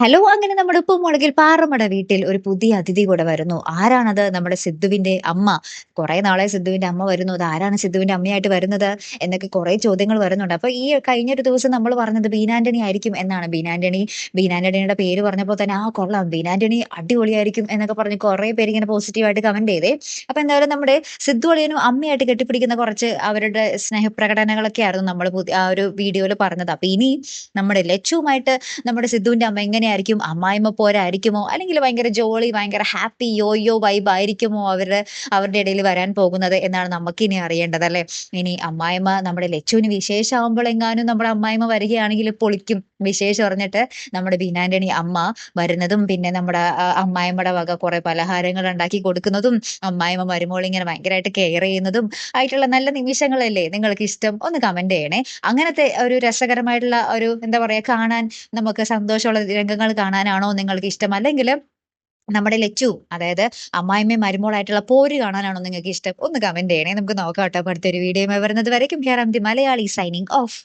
Hello! അങ്ങനെ നമ്മുടെ ഉപ്പുമുളകിൽ പാറമട വീട്ടിൽ ഒരു പുതിയ അതിഥി കൂടെ വരുന്നു. ആരാണത്? നമ്മുടെ സിദ്ദുവിന്റെ അമ്മ. കുറേ നാളായി സിദ്ദുവിന്റെ അമ്മ വരുന്നു. അതാരാണ് സിദ്ദുവിന്റെ അമ്മയായിട്ട് വരുന്നത്? എന്നൊക്കെ കുറേ ചോദ്യങ്ങൾ വരുന്നുണ്ട്. അപ്പൊ ഈ കഴിഞ്ഞൊരു ദിവസം നമ്മൾ പറഞ്ഞത് ബീനാന്റണി ആയിരിക്കും എന്നാണ്. ബീനാന്റണിയുടെ പേര് പറഞ്ഞപ്പോൾ തന്നെ കൊള്ളാം, ബീനാന്റണി അടിപൊളിയായിരിക്കും എന്നൊക്കെ പറഞ്ഞ് കുറേ പേര് ഇങ്ങനെ പോസിറ്റീവായിട്ട് കമന്റ് ചെയ്തേ. അപ്പൊ എന്തായാലും നമ്മുടെ സിദ്ദു അളിയനും അമ്മയായിട്ട് കെട്ടിപ്പിടിക്കുന്ന കുറച്ച് അവരുടെ സ്നേഹപ്രകടനങ്ങളൊക്കെ ആയിരുന്നു നമ്മൾ ആ ഒരു വീഡിയോയിൽ പറഞ്ഞത്. അപ്പൊ ഇനി നമ്മുടെ ലച്ചുവുമായിട്ട് നമ്മുടെ സിദ്ധുവിന്റെ അമ്മ എങ്ങനെയായിരിക്കും? അമ്മായിമ്മ പോരായിരിക്കുമോ? അല്ലെങ്കിൽ ഭയങ്കര ജോളി, ഭയങ്കര ഹാപ്പി യോയോ വൈബ് ആയിരിക്കുമോ അവരുടെ ഇടയിൽ വരാൻ പോകുന്നത് എന്നാണ് നമുക്കിനി അറിയേണ്ടത് അല്ലേ. ഇനി അമ്മായിമ്മ നമ്മുടെ ലച്ചുവിന് വിശേഷമാകുമ്പോൾ എങ്ങാനും നമ്മുടെ അമ്മായിമ്മ വരികയാണെങ്കിൽ പൊളിക്കും. വിശേഷം അറിഞ്ഞിട്ട് നമ്മുടെ ബീനാന്റണി അമ്മ വരുന്നതും പിന്നെ നമ്മുടെ അമ്മായിമ്മയുടെ വക കുറെ പലഹാരങ്ങൾ ഉണ്ടാക്കി കൊടുക്കുന്നതും അമ്മായിമ്മ മരുമോളെ ഇങ്ങനെ ഭയങ്കരമായിട്ട് കെയർ ചെയ്യുന്നതും ആയിട്ടുള്ള നല്ല നിമിഷങ്ങളല്ലേ നിങ്ങൾക്ക് ഇഷ്ടം? ഒന്ന് കമന്റ് ചെയ്യണേ. അങ്ങനത്തെ ഒരു രസകരമായിട്ടുള്ള ഒരു എന്താ പറയാ കാണാൻ നമുക്ക് സന്തോഷമുള്ള രംഗങ്ങൾ കാണാനാണോ നിങ്ങൾക്ക് ഇഷ്ടം? അല്ലെങ്കിൽ നമ്മുടെ ലച്ചു അതായത് അമ്മായിമ്മയും മരുമോളായിട്ടുള്ള പോര് കാണാനാണോ നിങ്ങൾക്ക് ഇഷ്ടം? ഒന്ന് കമന്റ് ചെയ്യണേ. നമുക്ക് നോക്കാം ട്ടോ. അടുത്തൊരു വീഡിയോയുമായി വരുന്നത് വരേക്കും here am the Malayali signing of.